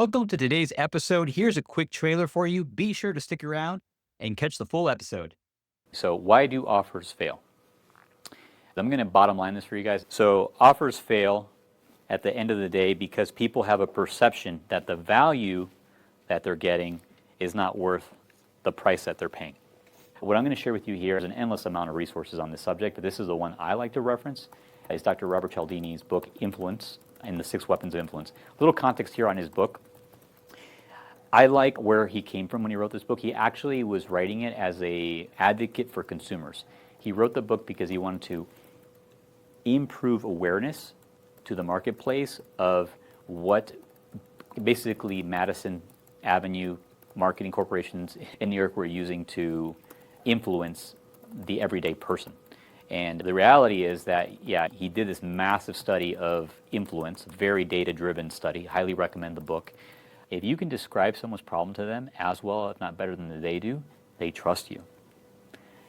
Welcome to today's episode. Here's a quick trailer for you. Be sure to stick around and catch the full episode. So why do offers fail? I'm going to bottom line this for you guys. So offers fail at the end of the day because people have a perception that the value that they're getting is not worth the price that they're paying. What I'm going to share with you here is an endless amount of resources on this subject, but this is the one I like to reference. It's Dr. Robert Cialdini's book, Influence, and the 6 Weapons of Influence. A little context here on his book. I like where he came from when he wrote this book. He actually was writing it as an advocate for consumers. He wrote the book because he wanted to improve awareness to the marketplace of what basically Madison Avenue marketing corporations in New York were using to influence the everyday person. And the reality is that, he did this massive study of influence, very data-driven study. Highly recommend the book. If you can describe someone's problem to them as well, if not better than they do, they trust you.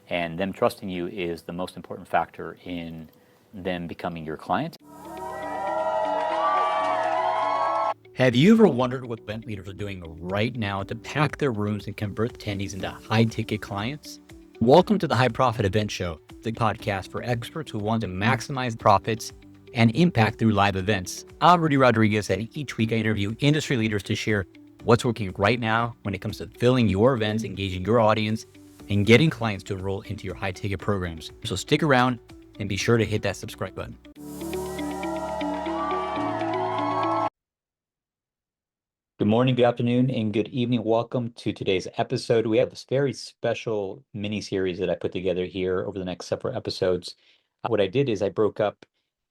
And them trusting you is the most important factor in them becoming your client. Have you ever wondered what event leaders are doing right now to pack their rooms and convert attendees into high-ticket clients? Welcome to the High Profit Event Show, the podcast for experts who want to maximize profits and impact through live events. I'm Rudy Rodriguez, and each week I interview industry leaders to share what's working right now when it comes to filling your events, engaging your audience, and getting clients to enroll into your high-ticket programs. So stick around and be sure to hit that subscribe button. Good morning, good afternoon, and good evening. Welcome to today's episode. We have this very special mini-series that I put together here over the next several episodes. What I did is I broke up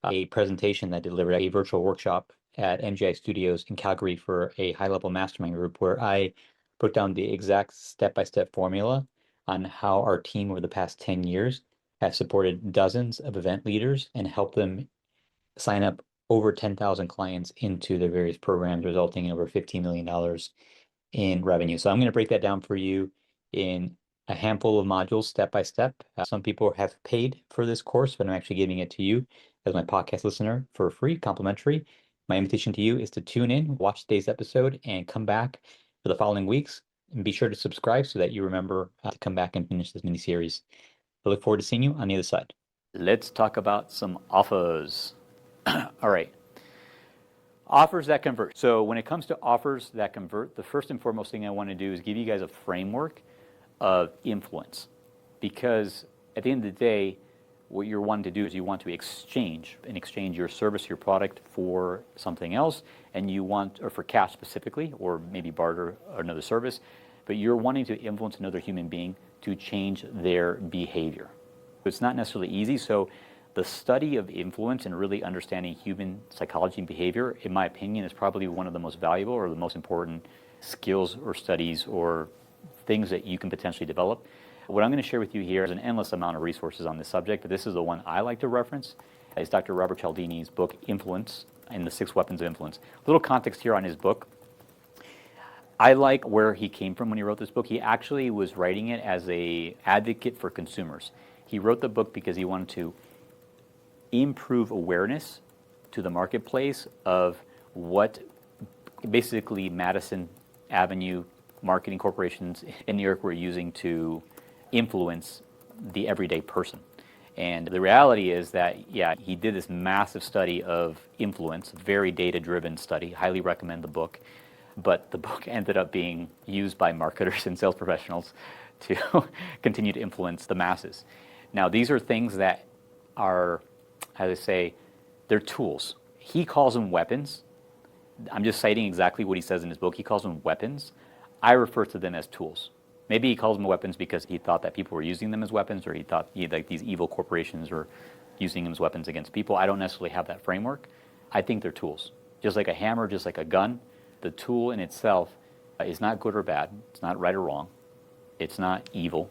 a presentation that I delivered a virtual workshop at MGI Studios in Calgary for a high-level mastermind group where I broke down the exact step-by-step formula on how our team over the past 10 years have supported dozens of event leaders and helped them sign up over 10,000 clients into their various programs, resulting in over $15 million in revenue. So I'm going to break that down for you in a handful of modules, step by step. Some people have paid for this course, but I'm actually giving it to you as my podcast listener for free, complimentary. My invitation to you is to tune in, watch today's episode, and come back for the following weeks. And be sure to subscribe so that you remember to come back and finish this mini-series. I look forward to seeing you on the other side. Let's talk about some offers. All right. Offers that convert. So when it comes to offers that convert, the first and foremost thing I want to do is give you guys a framework of influence. Because at the end of the day, what you're wanting to do is you want to exchange your service, your product for something else, and you want, or for cash specifically, or maybe barter another service, but you're wanting to influence another human being to change their behavior. It's not necessarily easy, so the study of influence and really understanding human psychology and behavior, in my opinion, is probably one of the most valuable or the most important skills or studies or things that you can potentially develop. What I'm going to share with you here is an endless amount of resources on this subject, but this is the one I like to reference. It's Dr. Robert Cialdini's book, Influence, and the 6 Weapons of Influence. A little context here on his book. I like where he came from when he wrote this book. He actually was writing it as an advocate for consumers. He wrote the book because he wanted to improve awareness to the marketplace of what basically Madison Avenue marketing corporations in New York were using to influence the everyday person. And the reality is that, he did this massive study of influence, very data-driven study. Highly recommend the book. But the book ended up being used by marketers and sales professionals to continue to influence the masses. Now, these are things that are, as I say, they're tools. He calls them weapons. I'm just citing exactly what he says in his book. He calls them weapons. I refer to them as tools. Maybe he calls them weapons because he thought that people were using them as weapons, or he thought like these evil corporations were using them as weapons against people. I don't necessarily have that framework. I think they're tools. Just like a hammer, just like a gun, the tool in itself is not good or bad. It's not right or wrong. It's not evil.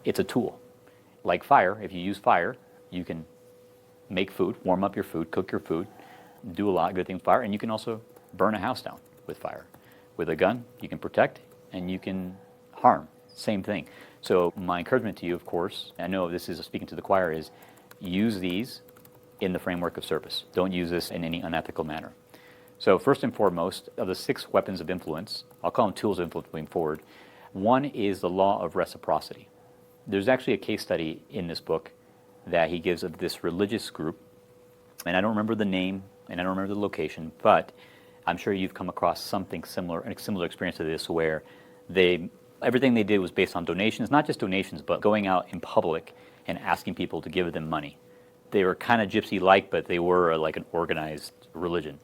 It's a tool. Like fire, if you use fire, you can make food, warm up your food, cook your food, do a lot of good things with fire, and you can also burn a house down with fire. With a gun, you can protect and you can harm. Same thing. So my encouragement to you, of course, I know this is speaking to the choir, is use these in the framework of service. Don't use this in any unethical manner. So first and foremost, of the 6 weapons of influence, I'll call them tools of influence moving forward, one is the law of reciprocity. There's actually a case study in this book that he gives of this religious group, and I don't remember the name and I don't remember the location, but I'm sure you've come across something similar, a similar experience to this, where everything they did was based on donations, not just donations, but going out in public and asking people to give them money. They were kind of gypsy-like, but they were like an organized religion.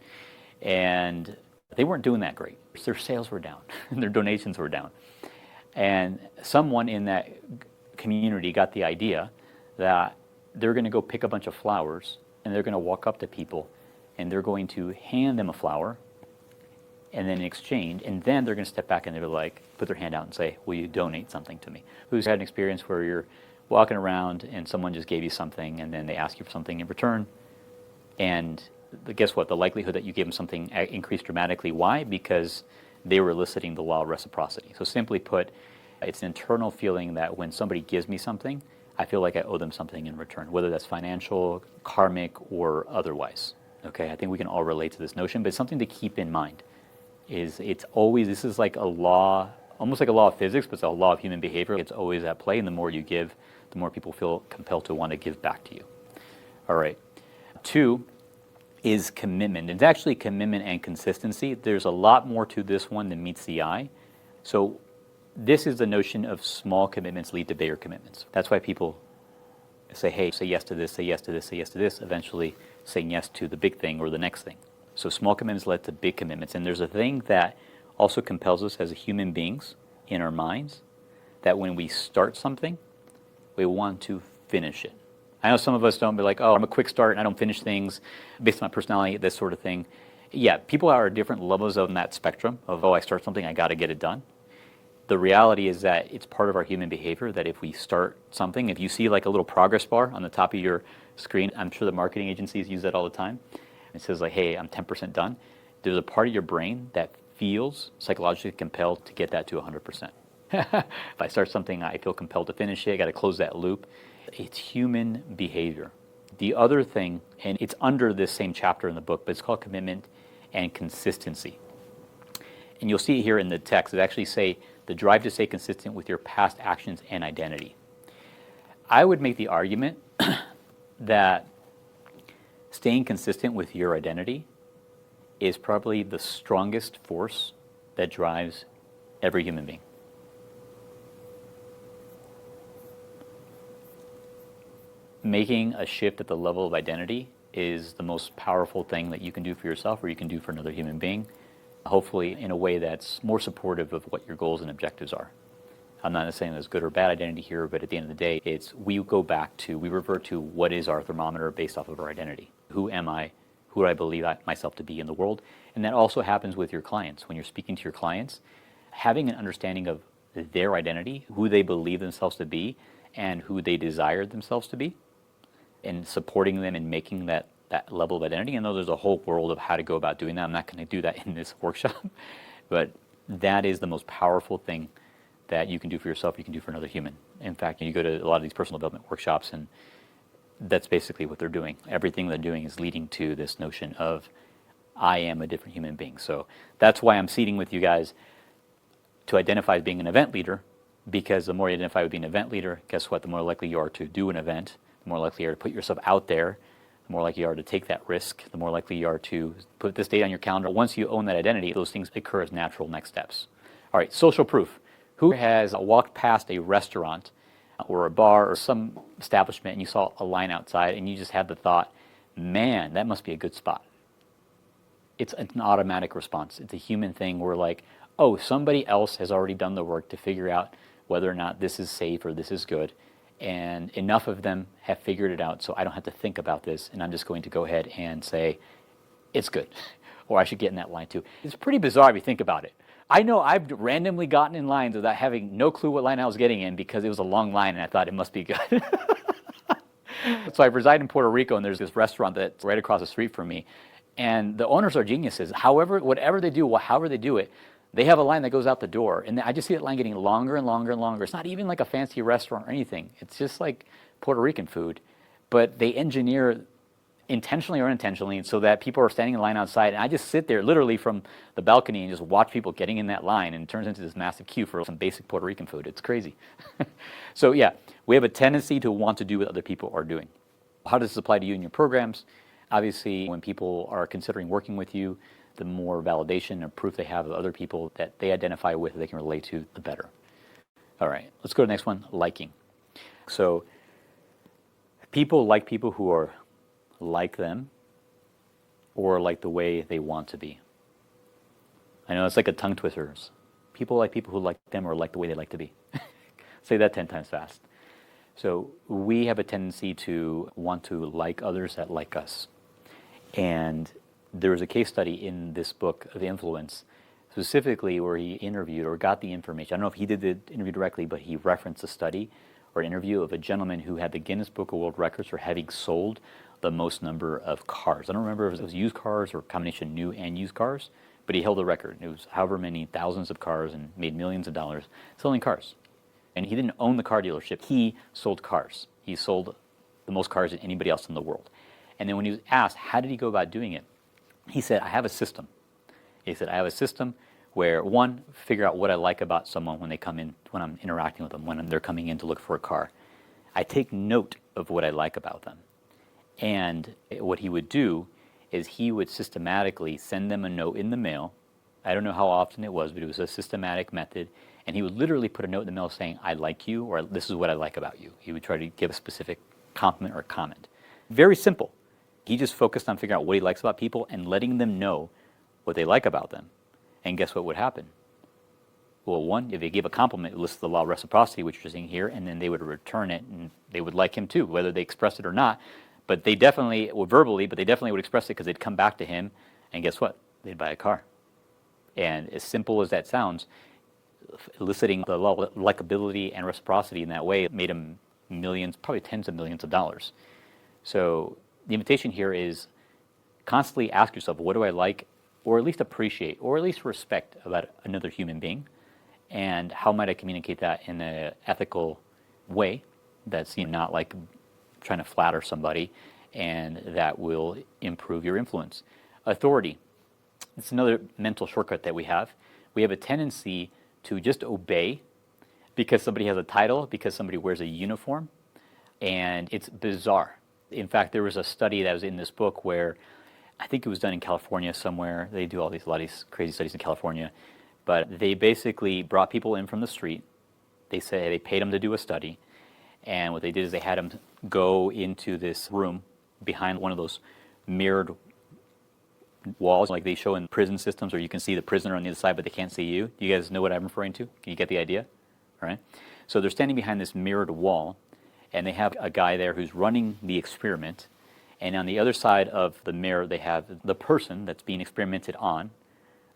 And they weren't doing that great. Their sales were down, and their donations were down. And someone in that community got the idea that they're going to go pick a bunch of flowers, and they're going to walk up to people, and they're going to hand them a flower, and then in exchange, and then they're going to step back and they're like, put their hand out and say, will you donate something to me? Who's had an experience where you're walking around and someone just gave you something, and then they ask you for something in return, and guess what? The likelihood that you gave them something increased dramatically. Why? Because they were eliciting the law of reciprocity. So simply put, it's an internal feeling that when somebody gives me something, I feel like I owe them something in return, whether that's financial, karmic, or otherwise. Okay, I think we can all relate to this notion, but it's something to keep in mind. This is like a law, almost like a law of physics, but it's a law of human behavior. It's always at play, and the more you give, the more people feel compelled to want to give back to you. All right. 2 is commitment. It's actually commitment and consistency. There's a lot more to this one than meets the eye. So this is the notion of small commitments lead to bigger commitments. That's why people say, hey, say yes to this, say yes to this, say yes to this, eventually saying yes to the big thing or the next thing. So small commitments led to big commitments. And there's a thing that also compels us as human beings in our minds, that when we start something, we want to finish it. I know some of us don't be like, oh, I'm a quick start and I don't finish things based on my personality, this sort of thing. Yeah, people are at different levels on that spectrum of, oh, I start something, I got to get it done. The reality is that it's part of our human behavior that if we start something, if you see like a little progress bar on the top of your screen, I'm sure the marketing agencies use that all the time. It says like, hey, I'm 10% done. There's a part of your brain that feels psychologically compelled to get that to 100%. If I start something, I feel compelled to finish it. I got to close that loop. It's human behavior. The other thing, and it's under this same chapter in the book, but it's called commitment and consistency. And you'll see it here in the text. It actually say the drive to stay consistent with your past actions and identity. I would make the argument that staying consistent with your identity is probably the strongest force that drives every human being. Making a shift at the level of identity is the most powerful thing that you can do for yourself or you can do for another human being, hopefully in a way that's more supportive of what your goals and objectives are. I'm not saying there's good or bad identity here, but at the end of the day, we revert to what is our thermometer based off of our identity. Who am I? Who do I believe myself to be in the world? And that also happens with your clients. When you're speaking to your clients, having an understanding of their identity, who they believe themselves to be, and who they desire themselves to be, and supporting them in making that level of identity. I know there's a whole world of how to go about doing that. I'm not going to do that in this workshop, but that is the most powerful thing that you can do for yourself, you can do for another human. In fact, you go to a lot of these personal development workshops, and that's basically what they're doing. Everything they're doing is leading to this notion of, I am a different human being. So that's why I'm seating with you guys to identify as being an event leader, because the more you identify with being an event leader, guess what? The more likely you are to do an event, the more likely you are to put yourself out there, the more likely you are to take that risk, the more likely you are to put this date on your calendar. Once you own that identity, those things occur as natural next steps. All right, social proof. Who has walked past a restaurant or a bar or some establishment and you saw a line outside and you just had the thought, man, that must be a good spot? It's an automatic response. It's a human thing where like, oh, somebody else has already done the work to figure out whether or not this is safe or this is good. And enough of them have figured it out so I don't have to think about this, and I'm just going to go ahead and say, it's good, or I should get in that line too. It's pretty bizarre if you think about it. I know I've randomly gotten in lines without having no clue what line I was getting in because it was a long line and I thought it must be good. So I reside in Puerto Rico, and there's this restaurant that's right across the street from me, and the owners are geniuses. Whatever they do, however they do it, they have a line that goes out the door, and I just see that line getting longer and longer and longer. It's not even like a fancy restaurant or anything. It's just like Puerto Rican food, but they engineer intentionally or unintentionally, so that people are standing in line outside, and I just sit there literally from the balcony and just watch people getting in that line, and it turns into this massive queue for some basic Puerto Rican food. It's crazy. So yeah, we have a tendency to want to do what other people are doing. How does this apply to you in your programs? Obviously, when people are considering working with you, the more validation and proof they have of other people that they identify with, they can relate to, the better. All right, let's go to the next one, liking. So people like people who are like them or like the way they want to be. I know it's like a tongue twister. People like people who like them or like the way they like to be. Say that 10 times fast. So we have a tendency to want to like others that like us. And there was a case study in this book of Influence, specifically where he interviewed or got the information. I don't know if he did the interview directly, but he referenced a study or an interview of a gentleman who had the Guinness Book of World Records for having sold the most number of cars. I don't remember if it was used cars or a combination new and used cars, but he held the record. It was however many thousands of cars and made millions of dollars selling cars. And he didn't own the car dealership. He sold cars. He sold the most cars than anybody else in the world. And then when he was asked, how did he go about doing it? He said, I have a system. He said, I have a system where, one, figure out what I like about someone when they come in, when I'm interacting with them, when they're coming in to look for a car. I take note of what I like about them. And what he would do is he would systematically send them a note in the mail. I don't know how often it was, but it was a systematic method. And he would literally put a note in the mail saying, I like you, or this is what I like about you. He would try to give a specific compliment or comment. Very simple. He just focused on figuring out what he likes about people and letting them know what they like about them. And guess what would happen? Well, one, if they gave a compliment, it lists the law of reciprocity, which you're seeing here, and then they would return it, and they would like him too, whether they expressed it or not. But they definitely, well, verbally, but they definitely would express it because they'd come back to him, and guess what? They'd buy a car. And as simple as that sounds, eliciting the law of likability and reciprocity in that way made him millions, probably tens of millions of dollars. So the invitation here is constantly ask yourself, what do I like, or at least appreciate, or at least respect about another human being? And how might I communicate that in an ethical way that's not like trying to flatter somebody, and that will improve your influence. Authority. It's another mental shortcut that we have. We have a tendency to just obey because somebody has a title, because somebody wears a uniform, and it's bizarre. In fact, there was a study that was in this book where I think it was done in California somewhere. They do a lot of these crazy studies in California, but they basically brought people in from the street. They paid them to do a study, and what they did is they had them go into this room behind one of those mirrored walls like they show in prison systems, where you can see the prisoner on the other side but they can't see you. Do you guys know what I'm referring to? Can you get the idea? All right. So they're standing behind this mirrored wall, and they have a guy there who's running the experiment, and on the other side of the mirror they have the person that's being experimented on.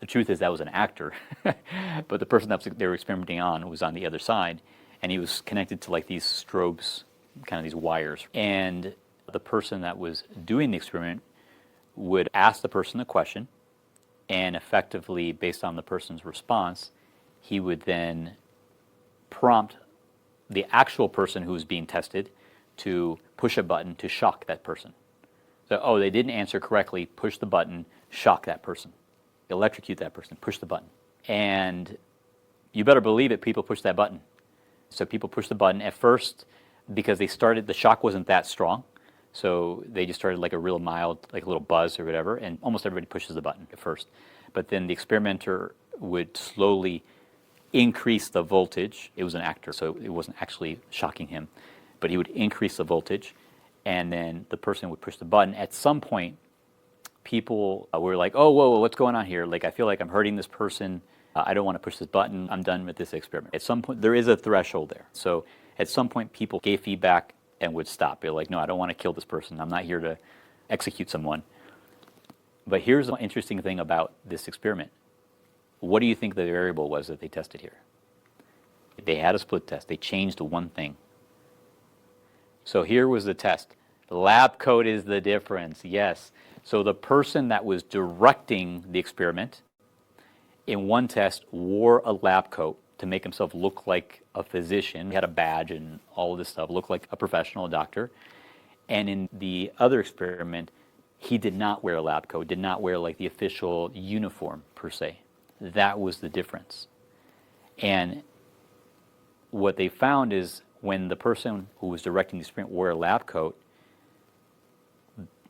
The truth is that was an actor, but the person that they were experimenting on was on the other side, and he was connected to like these strobes, kind of these wires. And the person that was doing the experiment would ask the person a question, and effectively, based on the person's response, he would then prompt the actual person who was being tested to push a button to shock that person. So, oh, they didn't answer correctly, push the button, shock that person, electrocute that person, push the button. And you better believe it, people push that button. So people push the button at first because the shock wasn't that strong. So they just started like a real mild, like a little buzz or whatever, and almost everybody pushes the button at first. But then the experimenter would slowly increase the voltage. It was an actor, so it wasn't actually shocking him, but he would increase the voltage, and then the person would push the button. At some point, people were like, oh, whoa, what's going on here? Like, I feel like I'm hurting this person. I don't want to push this button. I'm done with this experiment. At some point, there is a threshold there. So at some point, people gave feedback and would stop. They're like, no, I don't want to kill this person. I'm not here to execute someone. But here's the interesting thing about this experiment. What do you think the variable was that they tested here? They had a split test. They changed one thing. So here was the test. Lab coat is the difference, yes. So the person that was directing the experiment in one test wore a lab coat to make himself look like a physician. He had a badge and all of this stuff, looked like a professional, a doctor. And in the other experiment, He did not wear a lab coat, did not wear like the official uniform per se. That was the difference. And what they found is when the person who was directing the sprint wore a lab coat,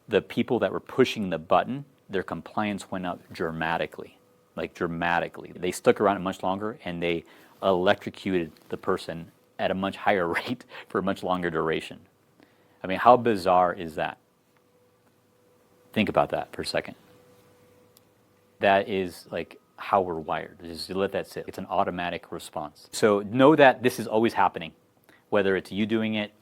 the people that were pushing the button, their compliance went up dramatically, like dramatically. They stuck around much longer and they electrocuted the person at a much higher rate for a much longer duration. I mean, how bizarre is that? Think about that for a second. That is like how we're wired. Just let that sit. It's an automatic response. So know that this is always happening, whether it's you doing it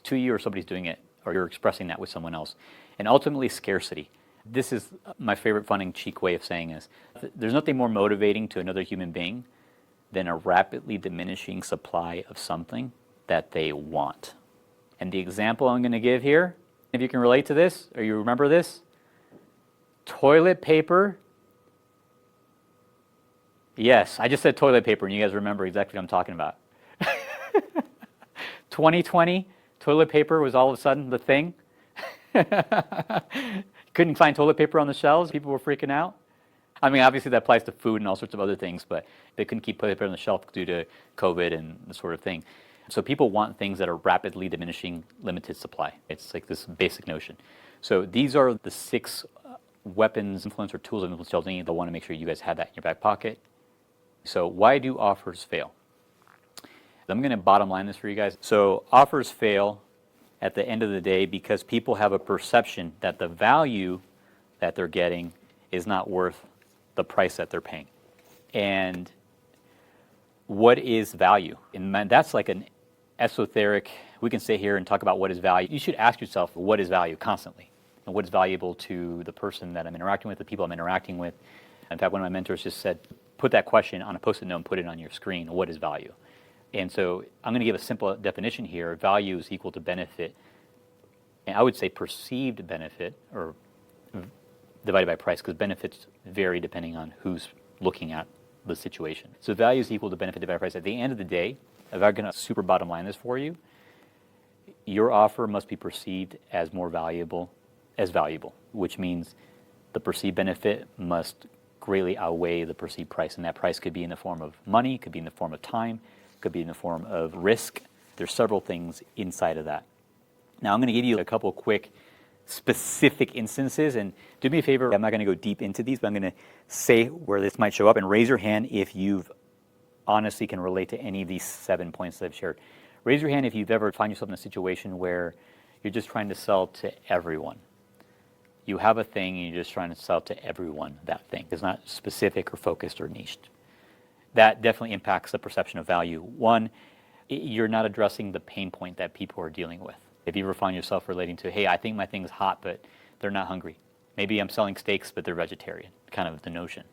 to you or somebody's doing it or you're expressing that with someone else. And ultimately, scarcity. This is my favorite fun and cheap way of saying this. There's nothing more motivating to another human being than a rapidly diminishing supply of something that they want. And the example I'm going to give here, if you can relate to this or you remember this, toilet paper. Yes, I just said toilet paper and you guys remember exactly what I'm talking about. 2020, toilet paper was all of a sudden the thing. Couldn't find toilet paper on the shelves. People were freaking out. I mean, obviously that applies to food and all sorts of other things, but they couldn't keep toilet paper on the shelf due to COVID and the sort of thing. So people want things that are rapidly diminishing, limited supply. It's like this basic notion. So these are the 6 weapons, influence, or tools of influence sales. I want to make sure you guys have that in your back pocket. So why do offers fail? I'm going to bottom line this for you guys. So offers fail at the end of the day because people have a perception that the value that they're getting is not worth the price that they're paying. And what is value? And that's like an esoteric, we can sit here and talk about what is value. You should ask yourself, what is value constantly? And what is valuable to the person that I'm interacting with, the people I'm interacting with? In fact, one of my mentors just said, put that question on a Post-it note and put it on your screen. What is value? And so I'm going to give a simple definition here. Value is equal to benefit. And I would say perceived benefit, or divided by price, because benefits vary depending on who's looking at the situation. So value is equal to benefit divided by price. At the end of the day, if I'm going to super bottom line this for you, your offer must be perceived as more valuable, which means the perceived benefit must greatly outweigh the perceived price. And that price could be in the form of money, could be in the form of time, could be in the form of risk. There's several things inside of that. Now I'm going to give you a couple quick specific instances, and do me a favor, I'm not going to go deep into these, but I'm going to say where this might show up, and raise your hand if you've honestly can relate to any of these 7 points that I've shared. Raise your hand if you've ever found yourself in a situation where you're just trying to sell to everyone. You have a thing and you're just trying to sell to everyone that thing. It's not specific or focused or niched. That definitely impacts the perception of value. One, you're not addressing the pain point that people are dealing with. If you ever find yourself relating to, hey, I think my thing's hot, but they're not hungry. Maybe I'm selling steaks, but they're vegetarian, kind of the notion.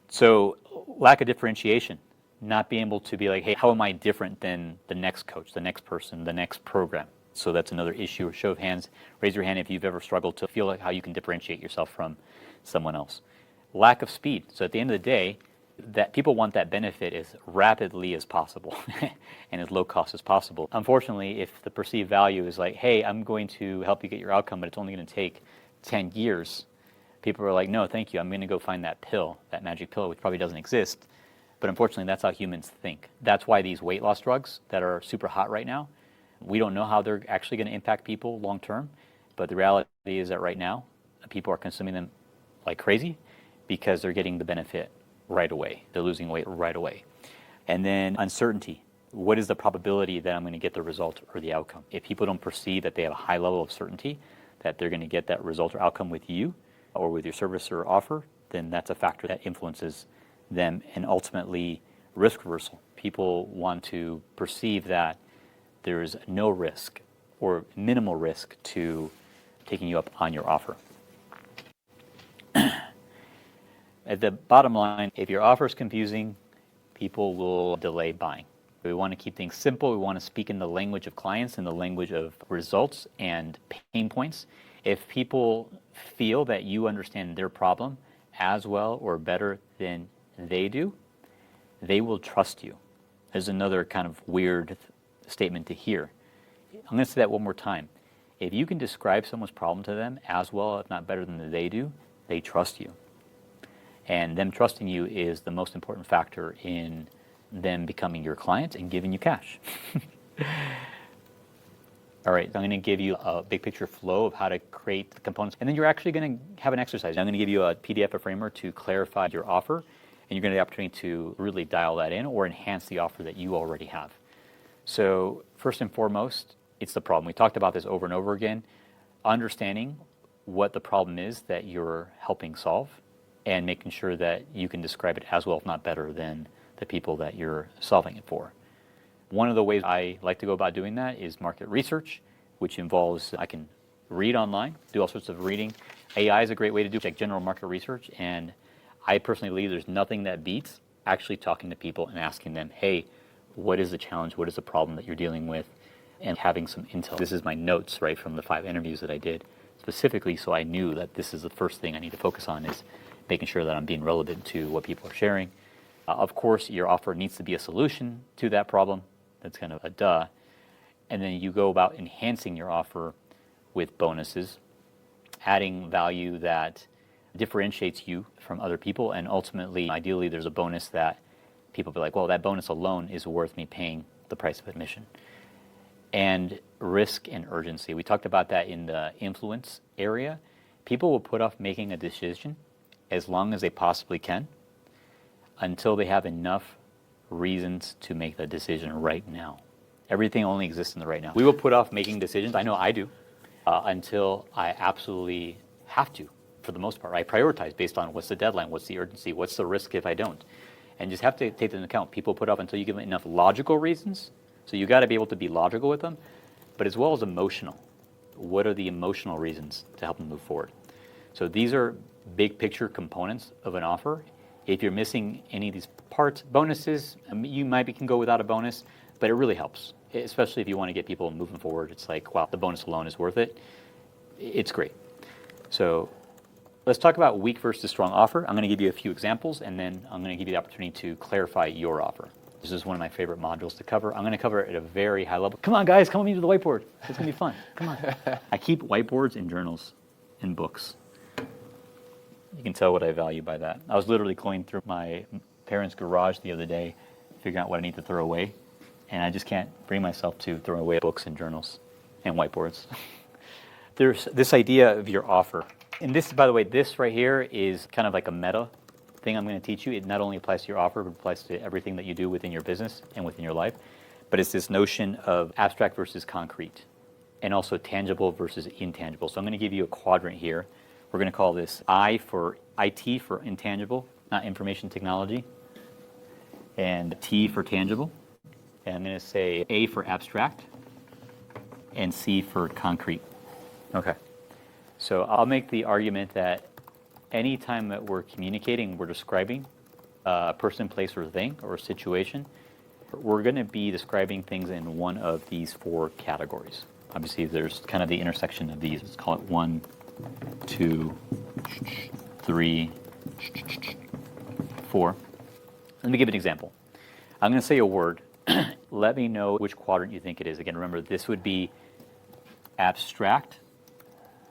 So lack of differentiation, not being able to be like, hey, how am I different than the next coach, the next person, the next program? So that's another issue. Or show of hands, raise your hand if you've ever struggled to feel like how you can differentiate yourself from someone else. Lack of speed. So at the end of the day, that people want that benefit as rapidly as possible and as low cost as possible. Unfortunately, if the perceived value is like, hey, I'm going to help you get your outcome, but it's only going to take 10 years, people are like, no, thank you. I'm going to go find that pill, that magic pill, which probably doesn't exist. But unfortunately, that's how humans think. That's why these weight loss drugs that are super hot right now, we don't know how they're actually going to impact people long term. But the reality is that right now, people are consuming them like crazy because they're getting the benefit right away. They're losing weight right away. And then uncertainty. What is the probability that I'm going to get the result or the outcome? If people don't perceive that they have a high level of certainty that they're going to get that result or outcome with you or with your service or offer, then that's a factor that influences them. And ultimately, risk reversal. People want to perceive that there is no risk or minimal risk to taking you up on your offer. At the bottom line, if your offer is confusing, people will delay buying. We want to keep things simple. We want to speak in the language of clients and the language of results and pain points. If people feel that you understand their problem as well or better than they do, they will trust you. There's another kind of weird statement to hear. I'm going to say that one more time. If you can describe someone's problem to them as well, if not better than they do, they trust you. And them trusting you is the most important factor in them becoming your client and giving you cash. All right, so I'm going to give you a big picture flow of how to create the components. And then you're actually going to have an exercise. I'm going to give you a PDF, a framework to clarify your offer. And you're going to have the opportunity to really dial that in or enhance the offer that you already have. So first and foremost, it's the problem. We talked about this over and over again. Understanding what the problem is that you're helping solve and making sure that you can describe it as well, if not better, than the people that you're solving it for. One of the ways I like to go about doing that is market research, which involves I can read online, do all sorts of reading. AI is a great way to do like general market research, and I personally believe there's nothing that beats actually talking to people and asking them, hey, what is the challenge? What is the problem that you're dealing with? And having some intel. This is my notes, right, from the 5 interviews that I did specifically, so I knew that this is the first thing I need to focus on is making sure that I'm being relevant to what people are sharing. Of course, your offer needs to be a solution to that problem. That's kind of a duh. And then you go about enhancing your offer with bonuses, adding value that differentiates you from other people, and ultimately, ideally, there's a bonus that people be like, well, that bonus alone is worth me paying the price of admission. And risk and urgency. We talked about that in the influence area. People will put off making a decision as long as they possibly can until they have enough reasons to make the decision right now. Everything only exists in the right now. We will put off making decisions, I know I do, until I absolutely have to, for the most part. I prioritize based on what's the deadline, what's the urgency, what's the risk if I don't. And just have to take that into account. People put off until you give them enough logical reasons. So you got to be able to be logical with them, but as well as emotional. What are the emotional reasons to help them move forward? So these are big picture components of an offer. If you're missing any of these parts, bonuses, you can go without a bonus, but it really helps, especially if you want to get people moving forward. It's like, wow, the bonus alone is worth it. It's great. So let's talk about weak versus strong offer. I'm going to give you a few examples, and then I'm going to give you the opportunity to clarify your offer. This is one of my favorite modules to cover. I'm going to cover it at a very high level. Come on, guys, come with me to the whiteboard. It's going to be fun. Come on. I keep whiteboards in journals and books. You can tell what I value by that. I was literally going through my parents' garage the other day, figuring out what I need to throw away, and I just can't bring myself to throwing away books and journals and whiteboards. There's this idea of your offer. And this, by the way, this right here is kind of like a meta thing I'm going to teach you. It not only applies to your offer, but applies to everything that you do within your business and within your life. But it's this notion of abstract versus concrete, and also tangible versus intangible. So I'm going to give you a quadrant here. We're going to call this I for IT for intangible, not information technology, and T for tangible. And I'm going to say A for abstract, and C for concrete. Okay. So I'll make the argument that any time that we're communicating, we're describing a person, place, or thing, or a situation, we're going to be describing things in one of these 4 categories. Obviously, there's kind of the intersection of these. Let's call it 1, 2, 3, 4. Let me give an example. I'm going to say a word. Let me know which quadrant you think it is. Again, remember, this would be abstract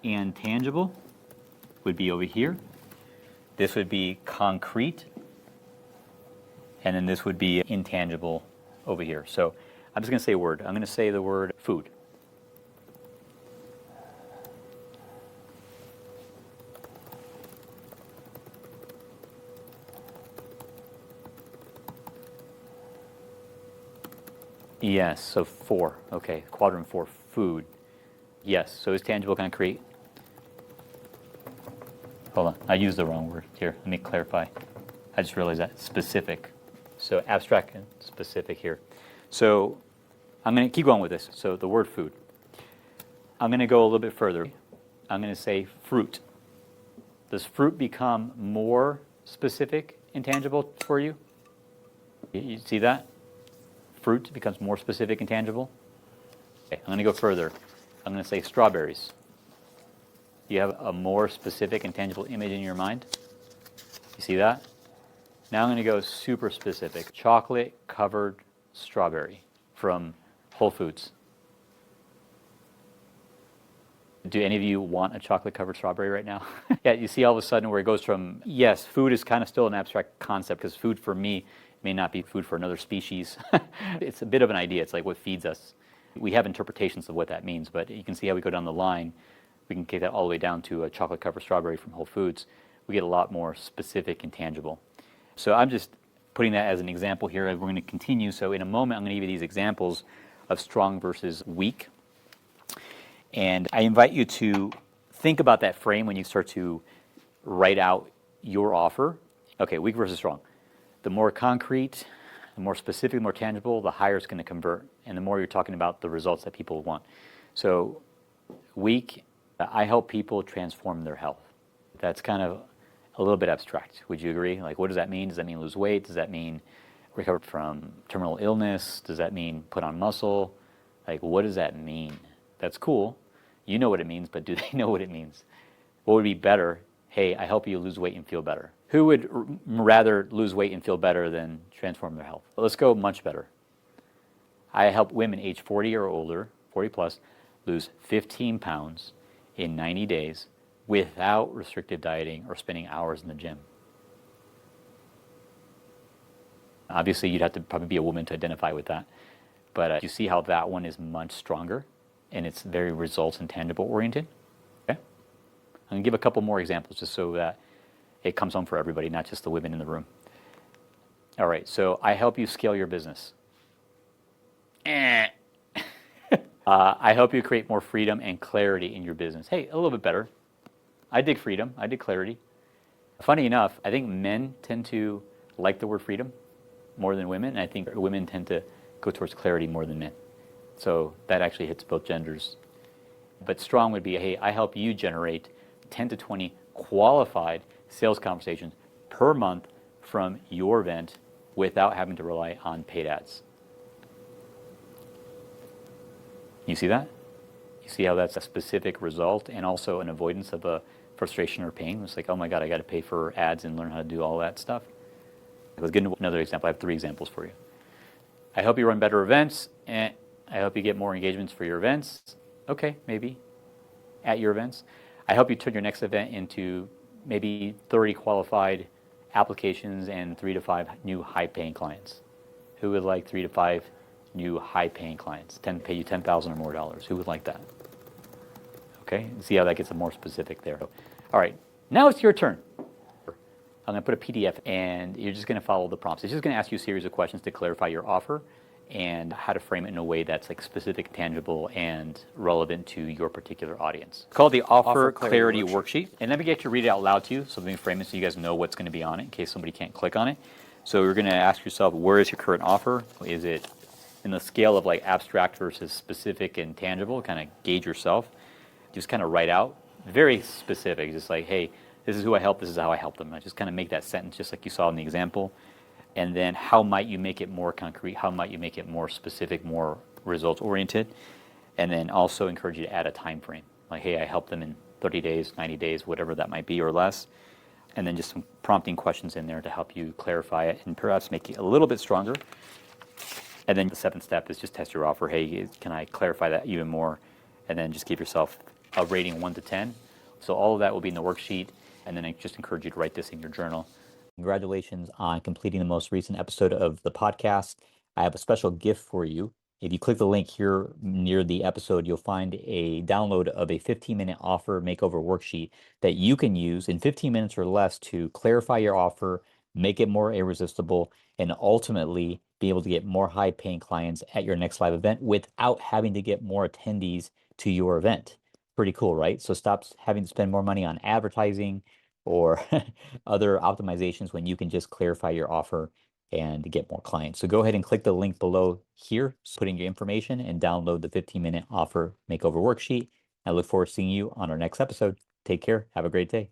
and tangible would be over here. This would be concrete, and then this would be intangible over here. So I'm just going to say a word. I'm going to say the word food. Yes, so 4. Okay, quadrant 4, food. Yes, so it's tangible, concrete. Hold on, I used the wrong word. Here, let me clarify. I just realized that. Specific. So abstract and specific here. So I'm going to keep going with this. So the word food. I'm going to go a little bit further. I'm going to say fruit. Does fruit become more specific and tangible for you? You see that? Fruit becomes more specific and tangible. Okay, I'm going to go further. I'm going to say strawberries. Do you have a more specific and tangible image in your mind? You see that? Now I'm going to go super specific. Chocolate covered strawberry from Whole Foods. Do any of you want a chocolate covered strawberry right now? Yeah, you see all of a sudden where it goes from, yes, food is kind of still an abstract concept because food for me may not be food for another species. It's a bit of an idea. It's like what feeds us. We have interpretations of what that means, but you can see how we go down the line. We can take that all the way down to a chocolate covered strawberry from Whole Foods. We get a lot more specific and tangible. So I'm just putting that as an example here. We're going to continue. So in a moment, I'm going to give you these examples of strong versus weak. And I invite you to think about that frame when you start to write out your offer. Okay, weak versus strong. The more concrete, the more specific, the more tangible, the higher it's going to convert. And the more you're talking about the results that people want. So weak, I help people transform their health. That's kind of a little bit abstract. Would you agree? Like, what does that mean? Does that mean lose weight? Does that mean recover from terminal illness? Does that mean put on muscle? Like, what does that mean? That's cool. You know what it means, but do they know what it means? What would be better? Hey, I help you lose weight and feel better. Who would rather lose weight and feel better than transform their health? Well, let's go much better. I help women age 40 or older, 40 plus, lose 15 pounds in 90 days without restrictive dieting or spending hours in the gym. Obviously, you'd have to probably be a woman to identify with that. But you see how that one is much stronger and it's very results and tangible oriented? Okay? I'm going to give a couple more examples just so that it comes home for everybody, not just the women in the room. All right, so I help you scale your business. I help you create more freedom and clarity in your business. Hey, a little bit better. I dig freedom. I dig clarity. Funny enough, I think men tend to like the word freedom more than women, and I think women tend to go towards clarity more than men. So that actually hits both genders. But strong would be, hey, I help you generate 10 to 20 qualified sales conversations per month from your event without having to rely on paid ads. You see that? You see how that's a specific result and also an avoidance of a frustration or pain? It's like, oh my God, I got to pay for ads and learn how to do all that stuff. Let's get into another example. I have 3 examples for you. I help you run better events, and I help you get more engagements for your events. Okay, maybe at your events. I help you turn your next event into maybe 30 qualified applications and 3 to 5 new high-paying clients. Who would like 3 to 5 new high-paying clients? Pay you $10,000 or more dollars. Who would like that? Okay, see how that gets more specific there. All right, now it's your turn. I'm going to put a PDF, and you're just going to follow the prompts. It's just going to ask you a series of questions to clarify your offer and how to frame it in a way that's like specific, tangible, and relevant to your particular audience. It's called the Offer Clarity Worksheet. And let me get you to read it out loud to you, so let me frame it so you guys know what's going to be on it in case somebody can't click on it. So you're going to ask yourself, where is your current offer? Is it in the scale of like abstract versus specific and tangible? Kind of gauge yourself. Just kind of write out, very specific, just like, hey, this is who I help, this is how I help them. I just kind of make that sentence just like you saw in the example. And then how might you make it more concrete? How might you make it more specific, more results oriented? And then also encourage you to add a time frame. Like, hey, I help them in 30 days, 90 days, whatever that might be or less. And then just some prompting questions in there to help you clarify it and perhaps make it a little bit stronger. And then the 7th step is just test your offer. Hey, can I clarify that even more? And then just give yourself a rating 1 to 10. So all of that will be in the worksheet. And then I just encourage you to write this in your journal. Congratulations on completing the most recent episode of the podcast. I have a special gift for you. If you click the link here near the episode, you'll find a download of a 15-minute offer makeover worksheet that you can use in 15 minutes or less to clarify your offer, make it more irresistible, and ultimately be able to get more high-paying clients at your next live event without having to get more attendees to your event. Pretty cool, right? So stop having to spend more money on advertising or other optimizations when you can just clarify your offer and get more clients. So go ahead and click the link below here, put in your information and download the 15-minute offer makeover worksheet. I look forward to seeing you on our next episode. Take care. Have a great day.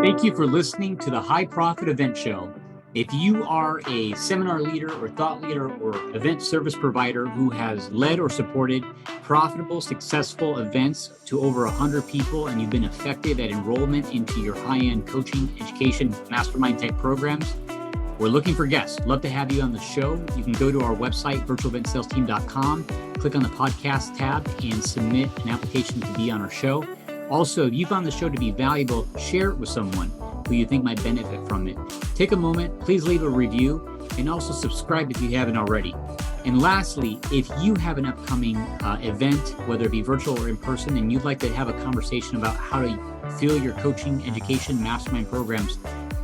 Thank you for listening to the High Profit Event Show. If you are a seminar leader or thought leader or event service provider who has led or supported profitable, successful events to over 100 people, and you've been effective at enrollment into your high-end coaching, education, mastermind type programs, We're looking for guests. Love to have you on the show. You can go to our website, virtualentsalesteam.com, click on the podcast tab, and submit an application to be on our show. Also, if you found the show to be valuable, share it with someone who you think might benefit from it. Take a moment, please leave a review, and also subscribe if you haven't already. And lastly, if you have an upcoming event, whether it be virtual or in person, and you'd like to have a conversation about how to fill your coaching, education, mastermind programs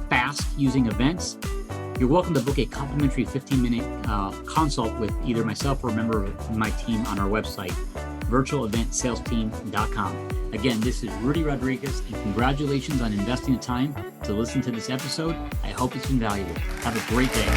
fast using events, you're welcome to book a complimentary 15-minute consult with either myself or a member of my team on our website, virtualentsalesteam.com. Again, this is Rudy Rodriguez, and congratulations on investing the time to listen to this episode. I hope it's been valuable. Have a great day.